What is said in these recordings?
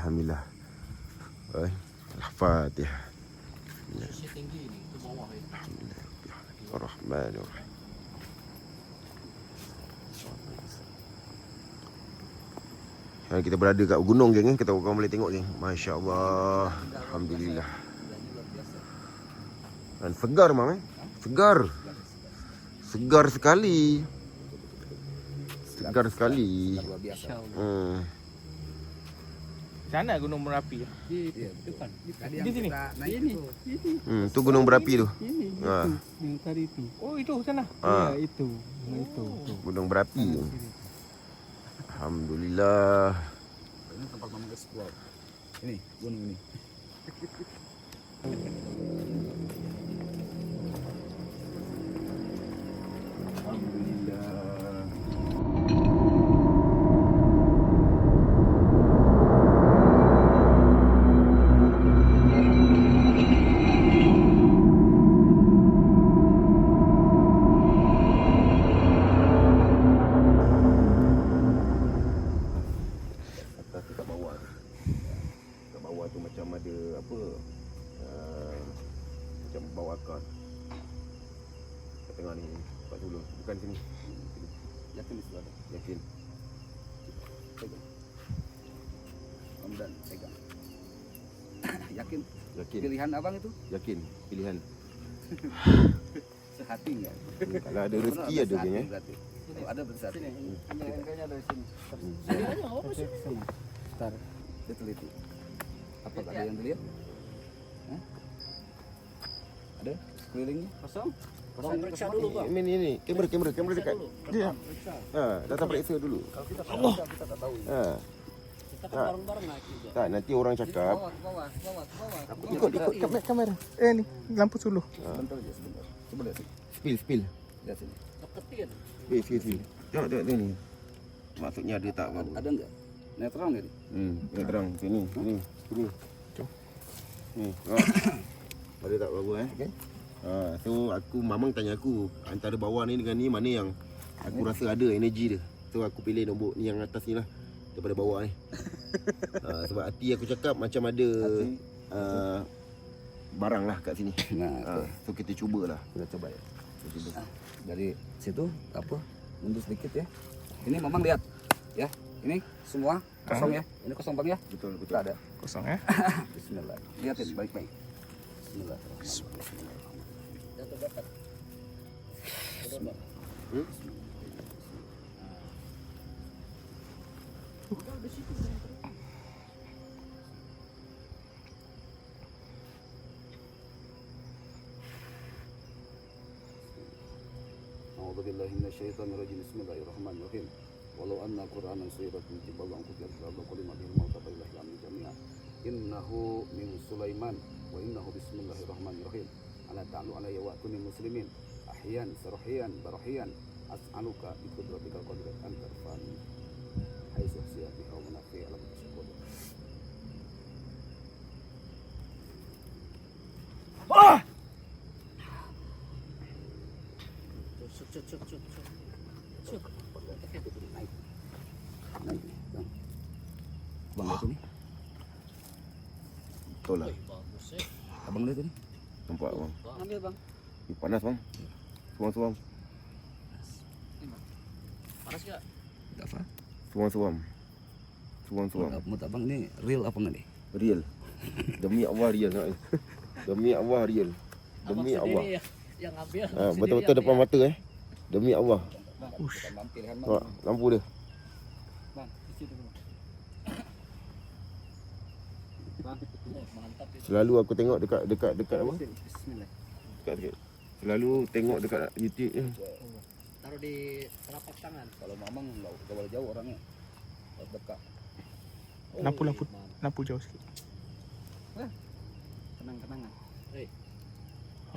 Alhamdulillah. Al-Fatihah. Sisi tinggi ni ke bawah ni. Bismillahirrahmanirrahim. Kita berada kat gunung geng, kita orang boleh tengok geng. Masya-Allah. Alhamdulillah. Dan segar mam Segar. Segar sekali. Segar sekali. Luar biasa. Sana Gunung Merapi. Di depan. Tadi Di sini. naik Ini. itu. Tu gunung berapi tu. Ini Ha. yang tadi itu. Oh itu sana. Ha. Ya itu. Itu. Gunung berapi. Alhamdulillah. Ini tempat Mama guys keluar. Ini gunung ini. Macam ada apa, macam bawah akar kat tengah ni, tempat dulu, bukan sini. Yakin di situ ada. Yakin. Pegang. Ramdan pegang. Yakin? Yakin. Pilihan abang itu Yakin pilihan. sehati enggak? Kalau ada rezeki ada geng eh. Berarti. Oh, ada besar. Sini. Angkanya dari sini. Hmm. Sini aja apa sih? Bentar. Dia teliti. Apa ada yang dilihat? Hah? Ada kelilingnya? Kosong. Kosong Periksa dulu, Bang. Ini kamera dekat. Ya. Datang periksa dulu. Kalau kita kita tak tahu. Kita kan bareng-bareng naik juga. Tak, nanti orang cakap Bawah. Ikut kamera. Ni lampu suluh. Sebentar aja, sebentar. Coba lihat sini. spill. Lihat sini. Deketin. Spill. Tengok ni. Maksudnya ada tak bau? Ada enggak? Netral enggak ni? Ni terang sini. Jom. Ni. Ada tak bau eh? Okey. So aku mamang tanya aku antara bawah ni dengan ni mana yang aku rasa ada energi dia. So aku pilih nombor ni yang atas ni lah daripada bawah ni. Sebab hati aku cakap macam ada barang lah kat sini. Nah, So kita cubalah. kita coba ya. Dari situ apa? Mundur sedikit ya. Ini Mamang lihat ya. Ini semua kosong ya. Ini kosong Bang ya. Betul. Tak ada. Kosong ya. Bismillah. Lihatin baik-baik. Bismillahirrahmanirrahim. Jatuh dekat. أعوذ بالله من الشيطان الرجيم بسم الله الرحمن الرحيم ولو أن قرآنا سيرت من جبال أنقذت الأرض كلمة به الموت فإله الأمر جميعا إنه من سليمان وإنه بسم الله الرحمن الرحيم ألا تعلوا علي وأتوني مسلمين أحيان سرحيان برحيان أسألك بقدرتك القدرة أن ترفعني حيث حسيت بك ومنافي على متشكر Cuk. Naik. Bang lihat ini. Betul lah. Wih, bagus eh. Abang lihat ini. Nampak bang. Ambil, Bang. Panas bang. Suam. Panas enggak? Enggak apa? Suam. Menurut abang ini real apa enggak nih? Real. Demi Allah real. Demi Allah real. Abang Demi sendiri Allah. yang ambil. Betul-betul depan mata Demi Allah. Ush. Pilihan Tengok lampu dia. Bang, di situ dulu. Bang, mantap itu. Selalu aku tengok dekat apa? Bismillah. Dekat. Selalu tengok dekat YouTube ni. Taruh di telapak tangan. Kalau Mamang enggak boleh jauh orangnya. Harus dekat. Lampu jauh sikit. Tenang-tenangan. Hei.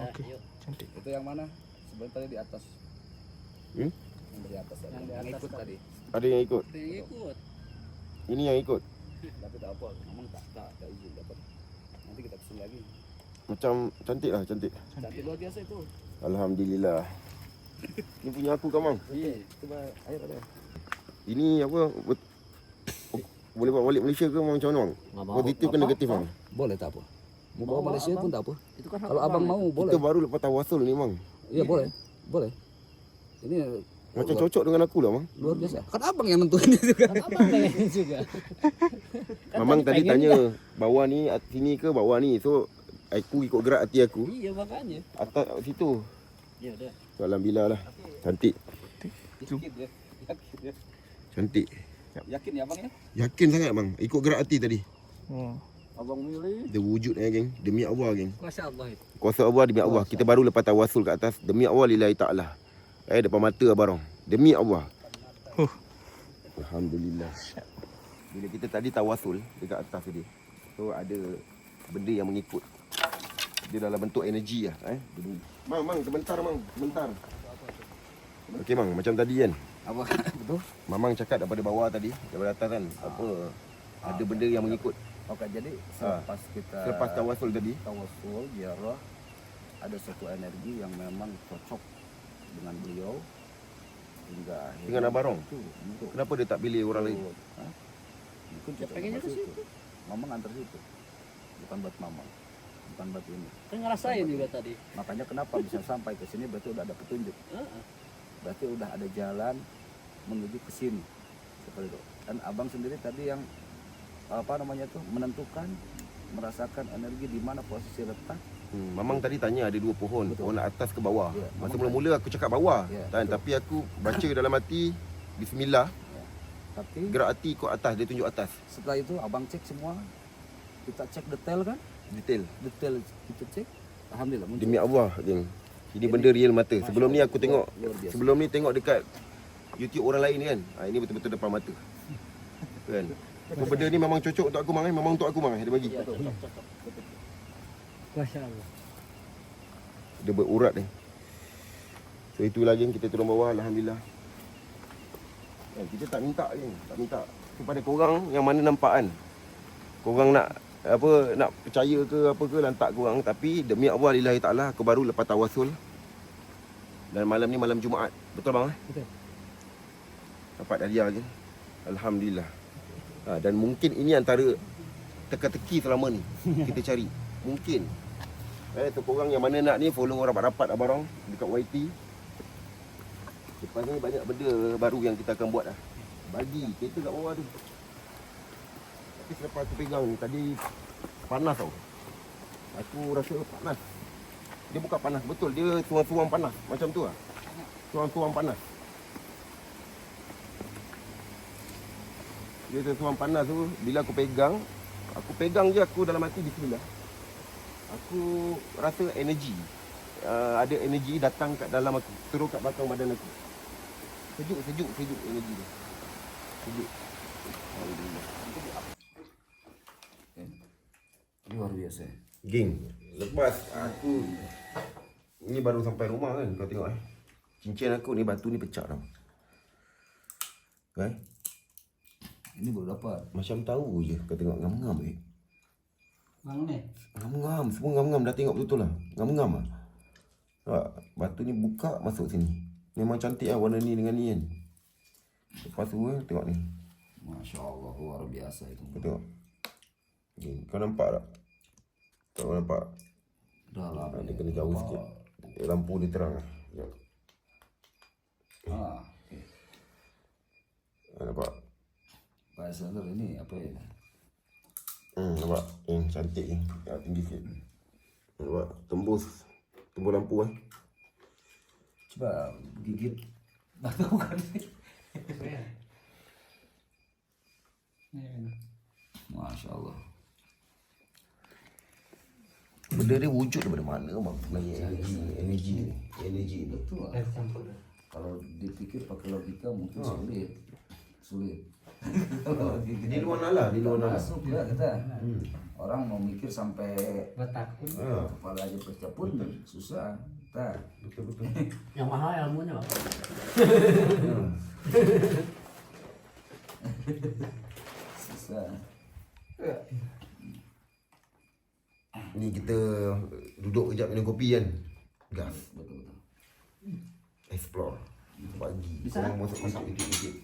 Okey. Yuk. Cantik. Itu yang mana? Sebenarnya tadi di atas. Hmm? Yang di atas tadi. Yang di Yang atas ikut tadi. tadi. Ada yang ikut. Dia ikut. Ini yang ikut. Tapi tak apa. Mamang tak izin dapat. Nanti kita kesini lagi. Macam cantik lah, cantik. Cantik luar biasa itu. Alhamdulillah. Ini punya aku kan bang. Iya, coba air ada. Ini apa? boleh bawa balik Malaysia ke macam mana bang? Positif ke negatif bang? Boleh tak apa. Mau bawa Malaysia pun tak apa. Itu kan hak Kalau abang mau boleh. Kita baru lepas tawasul ni bang. Iya boleh. Boleh. Ini Macam cocok dengan aku lah bang. luar biasa. Kan abang yang nentuin itu kan. Kan abang pengen juga. Mamang tadi tanya bawah ni sini ke bawah ni. So aku ikut gerak hati aku. Iya makanya. Atas situ. Ya udah. So, alhamdulillah lah. Cantik. Yakin ya. Yakin ya. Cantik. Yakin ya abang ya? Yakin sangat bang. Ikut gerak hati tadi. Abang milih. Dia wujud geng. Demi Allah geng. Masya Allah itu. Kuasa Allah demi Allah. Kita baru lepas tawasul kat atas. Demi Allah lillahi ta'ala. Depan mata abang. Demi Allah. Alhamdulillah. Bila kita tadi tawasul dekat atas tadi. So ada benda yang mengikut. Dia dalam bentuk energi lah. Mang, sebentar mang. Sebentar. Okey mang, macam tadi kan. Apa? Betul? Mamang cakap daripada bawah tadi. Daripada atas kan. Ada benda yang mengikut. Oke, jadi selepas kita Selepas tawasul tadi. tawasul ziarah ada satu energi yang memang cocok dengan beliau hingga akhirnya Dengan Abang Rong? itu bentuk. Kenapa dia tak pilih orang lain? Hah? Mungkin Ya, cocok pengennya sama ke situ. Mamang antar situ. Bukan buat mamang. Bukan buat ini. Kan ngerasain juga tadi. Makanya kenapa bisa sampai ke sini berarti udah ada petunjuk. Berarti udah ada jalan menuju ke sini. Seperti itu. Dan abang sendiri tadi yang apa namanya tuh menentukan merasakan energi di mana posisi letak. Mamang tadi tanya ada dua pohon. Betul. Pohon atas ke bawah. Ya, Masa Mamang mula-mula aku cakap bawah. Ya, Kan? betul. Tapi aku baca dalam hati. Bismillah. Tapi Gerak hati ikut atas. Dia tunjuk atas. setelah itu abang cek semua, kita cek detail kan, Detail. kita cek, alhamdulillah muncul. Demi Allah geng. Ini benda real mata. Sebelum ni aku tengok. Luar biasa. Sebelum ni tengok dekat YouTube orang lain ni kan. Ini betul-betul depan mata. Kan? So, benda ni memang cocok untuk aku mang. Memang untuk aku mang. Dia bagi. Iya, cocok. Masya Allah. Dia berurat ni. So itulah geng, kita turun bawah. Alhamdulillah. Kita tak minta geng. Tak minta. Kepada korang yang mana nampak kan. Korang nak nak percaya ke apa ke lantak korang. Tapi demi Allah lillahi ta'ala aku baru lepas tawasul. Dan malam ni malam Jumaat. Betul bang? Betul. Dapat hadiah geng. Alhamdulillah. Dan mungkin ini antara teka-teki selama ni kita cari. Mungkin. So korang yang mana nak ni follow rapat-rapat abang Rong dekat YT. Lepas ni banyak benda baru yang kita akan buat lah. Bagi kereta kat bawah tu. Tapi selepas aku pegang ni tadi panas tau. Aku rasa panas. Dia bukan panas betul, dia suam-suam panas macam tu lah. Suam-suam panas. Dia suam panas tu bila aku pegang je aku dalam hati bismillah. Aku rasa energi. Ada energi datang kat dalam aku, terus kat belakang badan aku. Sejuk energi dia. Sejuk. Alhamdulillah. Luar biasa. Geng, lepas aku ni baru sampai rumah kan, kau tengok cincin aku ni batu ni pecah tau. Kan? Ini baru dapat. Macam tahu je kau tengok ngam-ngam Mang ni. Ngam-ngam, semua ngam-ngam dah tengok betul lah. Ngam-ngam lah. Batu ni buka masuk sini. Memang cantik lah warna ni dengan ni kan. Lepas tu tengok ni. Masya Allah, luar biasa itu. Kau tengok. Geng, kau nampak tak? Kau nampak? Dalam. Dia kena jauh sikit. Lampu dia terang lah. Sekejap. Okay. Nampak? Pak Sander ini apa ya? Nampak? Cantik ni. Tinggi sikit. Nampak? Tembus lampu Coba gigit batu kan? Masya Allah. Benda dia wujud daripada mana bang? Energi ni. Betul. Kalau dipikir pakai logika mungkin sulit. Di luar nalar, Masuk ya kita. Orang mau mikir sampai Batakun. kepala aja pecah pun susah. Betul. Yang mahal ilmunya. Susah. Ni kita duduk kejap minum kopi kan. Gas. Betul. Explore. Pagi. Bisa? Korang masuk dikit-dikit.